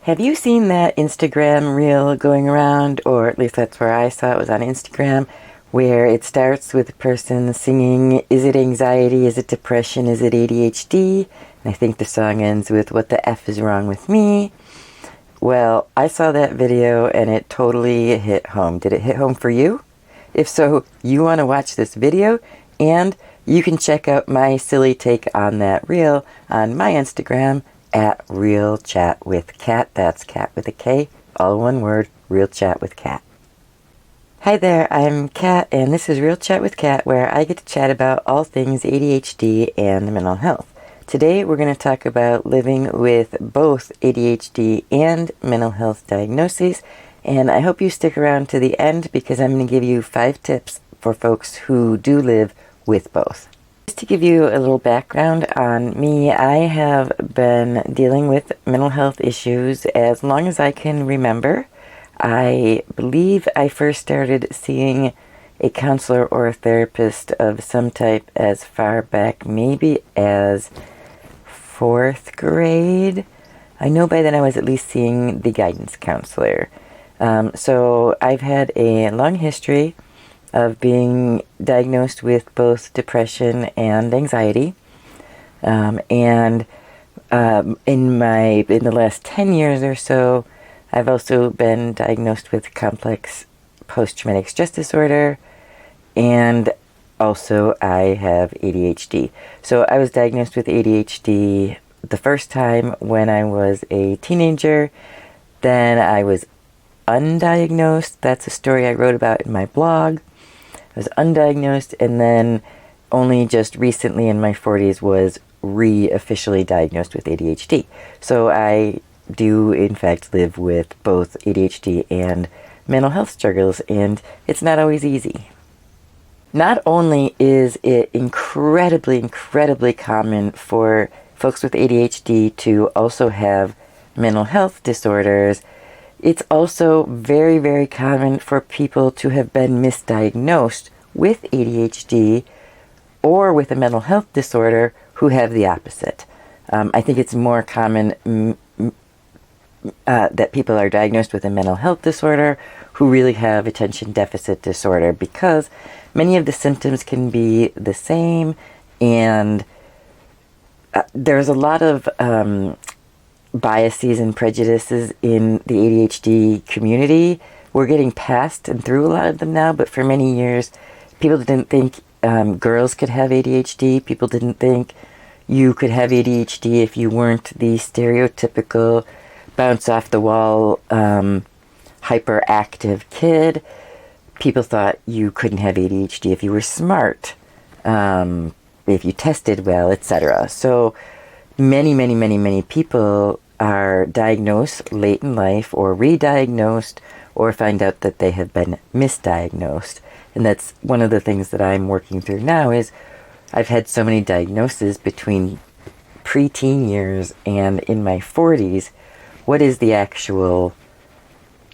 Have you seen that Instagram reel going around, or at least that's where I saw it, was on Instagram, where it starts with a person singing, is it anxiety, is it depression, is it ADHD? And I think the song ends with, what the F is wrong with me? Well, I saw that video and it totally hit home. Did it hit home for you? If so, you want to watch this video, and you can check out my silly take on that reel on my Instagram, at Real Chat with Cat. That's Cat with a K, all one word, Real Chat with Cat. Hi there, I'm Cat, and this is Real Chat with Cat, where I get to chat about all things ADHD and mental health. Today we're going to talk about living with both ADHD and mental health diagnoses, and I hope you stick around to the end because I'm going to give you 5 tips for folks who do live with both. Just to give you a little background on me, I have been dealing with mental health issues as long as I can remember. I believe I first started seeing a counselor or a therapist of some type as far back maybe as 4th grade. I know by then I was at least seeing the guidance counselor. So I've had a long history of being diagnosed with both depression and anxiety. In the last 10 years or so, I've also been diagnosed with complex post-traumatic stress disorder, and also I have ADHD. So I was diagnosed with ADHD the first time when I was a teenager. Then I was undiagnosed. That's a story I wrote about in my blog. I was undiagnosed, and then only just recently in my 40s was officially diagnosed with ADHD. So I do in fact live with both ADHD and mental health struggles, and it's not always easy. Not only is it incredibly common for folks with ADHD to also have mental health disorders, it's also very common for people to have been misdiagnosed with ADHD or with a mental health disorder who have the opposite. I think it's more common that people are diagnosed with a mental health disorder who really have attention deficit disorder, because many of the symptoms can be the same, and there's a lot of biases and prejudices in the ADHD community. We're getting past and through a lot of them now, but for many years people didn't think girls could have ADHD. People didn't think you could have ADHD if you weren't the stereotypical bounce off the wall hyperactive kid. People thought you couldn't have ADHD if you were smart, if you tested well, etc. So many people are diagnosed late in life, or re-diagnosed, or find out that they have been misdiagnosed. And that's one of the things that I'm working through now. Is I've had so many diagnoses between preteen years and in my 40s. What is the actual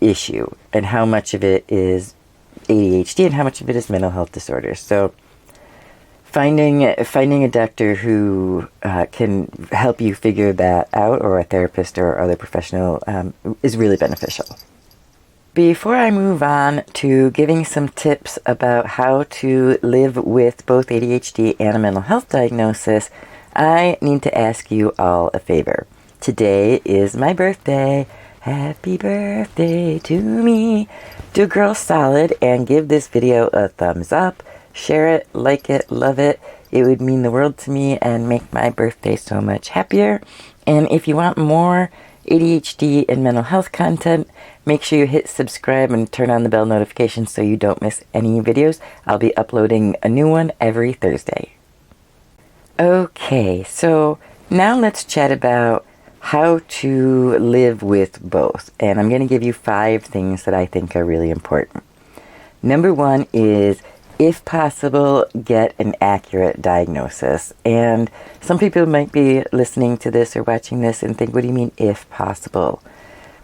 issue, and how much of it is ADHD and how much of it is mental health disorders? So finding a doctor who can help you figure that out, or a therapist or other professional, is really beneficial. Before I move on to giving some tips about how to live with both ADHD and a mental health diagnosis, I need to ask you all a favor. Today is my birthday. Happy birthday to me. Do a girl solid and give this video a thumbs up. Share it, like it, love it. It would mean the world to me and make my birthday so much happier. And if you want more ADHD and mental health content, make sure you hit subscribe and turn on the bell notifications so you don't miss any videos. I'll be uploading a new one every Thursday. Okay, so now let's chat about how to live with both. And I'm going to give you 5 things that I think are really important. Number 1 is, if possible, get an accurate diagnosis. And some people might be listening to this or watching this and think, what do you mean, if possible?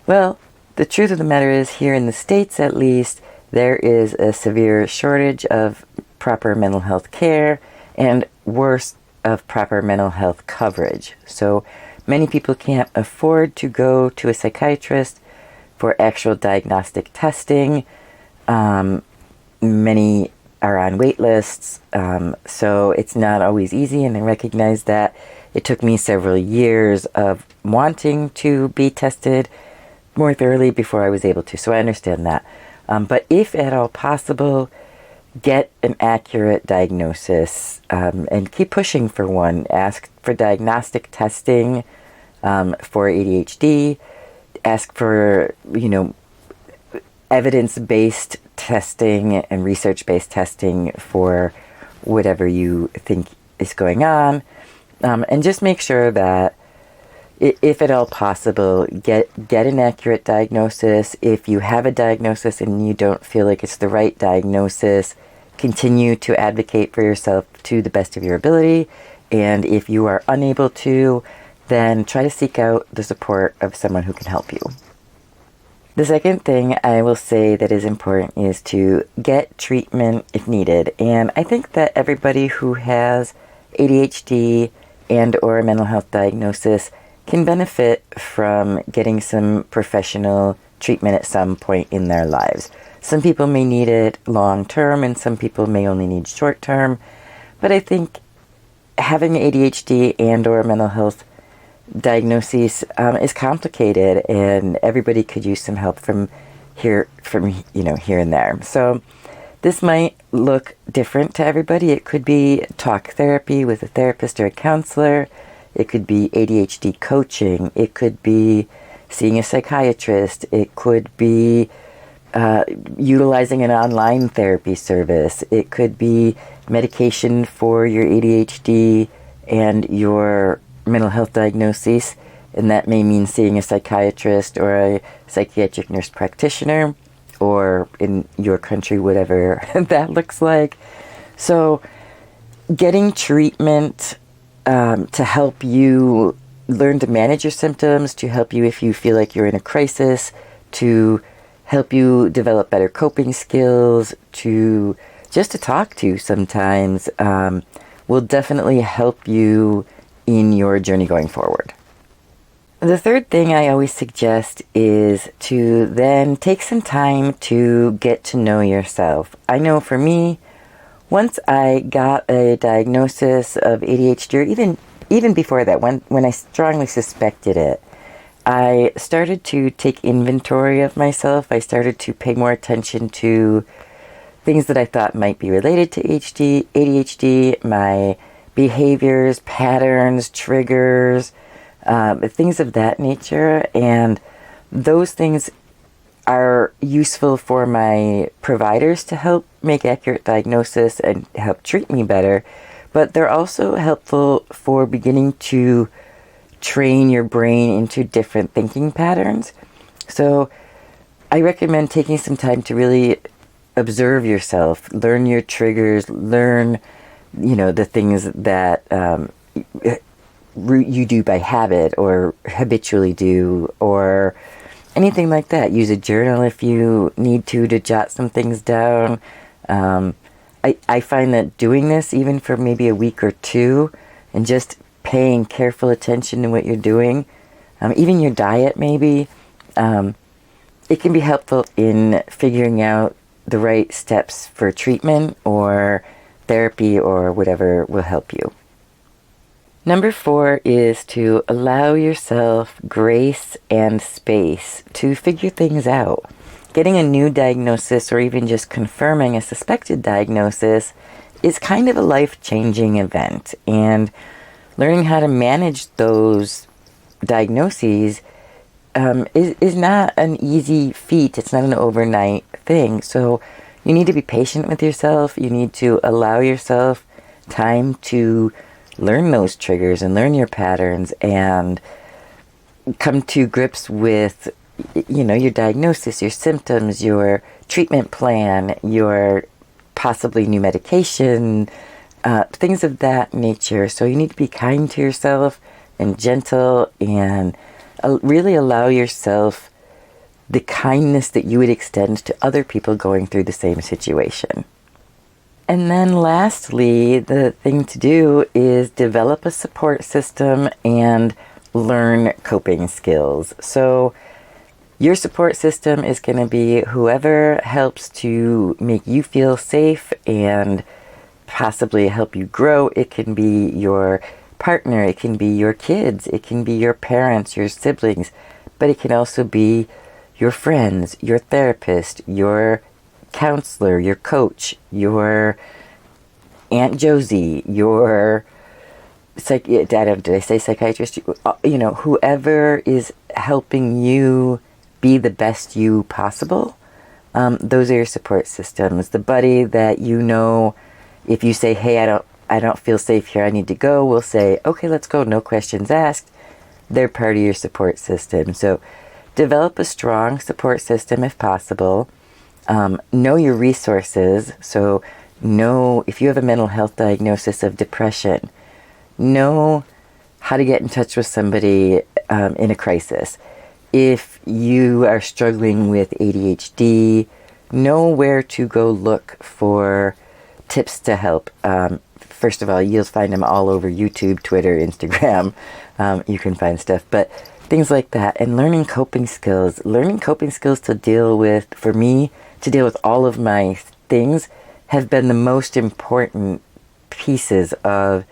Well, the truth of the matter is, here in the States at least, there is a severe shortage of proper mental health care, and worse, of proper mental health coverage. So Many people can't afford to go to a psychiatrist for actual diagnostic testing. Many are on wait lists, so it's not always easy, and I recognize that. It took me several years of wanting to be tested more thoroughly before I was able to, so I understand that. But if at all possible, get an accurate diagnosis, and keep pushing for one. Ask for diagnostic testing for ADHD. Ask for, evidence-based testing and research-based testing for whatever you think is going on. And just make sure that, if at all possible, get an accurate diagnosis. If you have a diagnosis and you don't feel like it's the right diagnosis, continue to advocate for yourself to the best of your ability. And if you are unable to, then try to seek out the support of someone who can help you. The second thing I will say that is important is to get treatment if needed. And I think that everybody who has ADHD and or a mental health diagnosis can benefit from getting some professional treatment at some point in their lives. Some people may need it long term and some people may only need short term. But I think having ADHD and or a mental health diagnosis is complicated, and everybody could use some help from here and there. So this might look different to everybody. It could be talk therapy with a therapist or a counselor. It could be ADHD coaching. It could be seeing a psychiatrist. It could be utilizing an online therapy service. It could be medication for your ADHD and your mental health diagnoses, and that may mean seeing a psychiatrist or a psychiatric nurse practitioner, or in your country, whatever that looks like. So getting treatment to help you learn to manage your symptoms, to help you if you feel like you're in a crisis, to help you develop better coping skills, to just to talk to sometimes, will definitely help you in your journey going forward. The third thing I always suggest is to then take some time to get to know yourself. I know for me, once I got a diagnosis of ADHD, or even before that, when I strongly suspected it, I started to take inventory of myself. I started to pay more attention to things that I thought might be related to ADHD, my behaviors, patterns, triggers, things of that nature. And those things are useful for my providers to help make accurate diagnosis and help treat me better. But they're also helpful for beginning to train your brain into different thinking patterns. So I recommend taking some time to really observe yourself, learn your triggers, learn the things that you do by habit or habitually do, or anything like that. Use a journal if you need to jot some things down. I find that doing this, even for maybe a week or two, and just paying careful attention to what you're doing, even your diet maybe, it can be helpful in figuring out the right steps for treatment or therapy or whatever will help you. Number 4 is to allow yourself grace and space to figure things out. Getting a new diagnosis or even just confirming a suspected diagnosis is kind of a life-changing event, and learning how to manage those diagnoses is not an easy feat. It's not an overnight thing. So you need to be patient with yourself. You need to allow yourself time to learn those triggers and learn your patterns and come to grips with, your diagnosis, your symptoms, your treatment plan, your possibly new medication, things of that nature. So you need to be kind to yourself and gentle, and really allow yourself the kindness that you would extend to other people going through the same situation. And then lastly, the thing to do is develop a support system and learn coping skills. So your support system is going to be whoever helps to make you feel safe and possibly help you grow. It can be your partner, it can be your kids, it can be your parents, your siblings, but it can also be your friends, your therapist, your counselor, your coach, your Aunt Josie, your did I say psychiatrist? Whoever is helping you be the best you possible. Those are your support systems. The buddy that if you say, hey, I don't feel safe here, I need to go, will say, okay, let's go, no questions asked. They're part of your support system. So develop a strong support system if possible. Know your resources. So know if you have a mental health diagnosis of depression, know how to get in touch with somebody in a crisis. If you are struggling with ADHD, know where to go look for tips to help. First of all, you'll find them all over YouTube, Twitter, Instagram. You can find stuff, but things like that. And learning coping skills to deal with, for me, to deal with all of my things have been the most important pieces of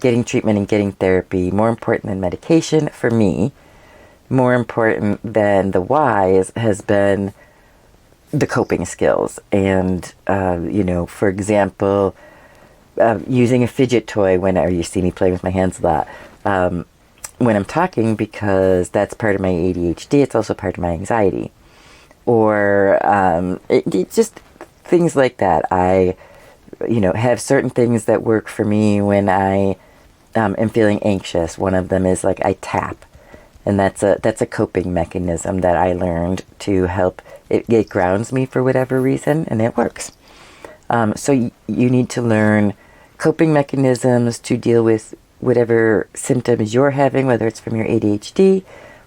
getting treatment and getting therapy. More important than medication for me, more important than the whys has been the coping skills. And, for example, using a fidget toy or you see me playing with my hands a lot, when I'm talking, because that's part of my ADHD, it's also part of my anxiety. Or it just things like that. I, have certain things that work for me when I am feeling anxious. One of them is I tap. And that's a coping mechanism that I learned to help. It grounds me for whatever reason, and it works. So you need to learn coping mechanisms to deal with whatever symptoms you're having, whether it's from your ADHD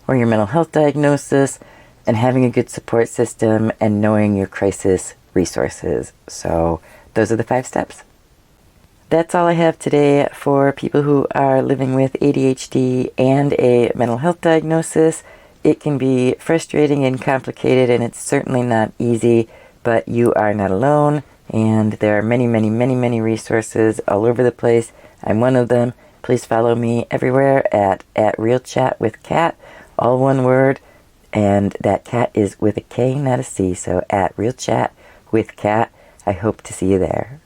or your mental health diagnosis, and having a good support system and knowing your crisis resources. So those are the 5 steps. That's all I have today for people who are living with ADHD and a mental health diagnosis. It can be frustrating and complicated, and it's certainly not easy, but you are not alone, and there are many, many, many, many resources all over the place. I'm one of them. Please follow me everywhere at Real Chat with Kat, all one word, and that Kat is with a K, not a C, so at Real Chat with Kat. I hope to see you there.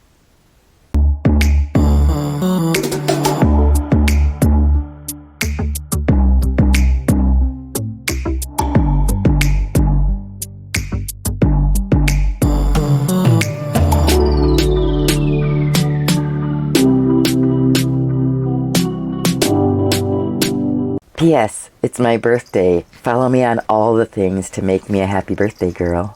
P.S. It's my birthday. Follow me on all the things to make me a happy birthday girl.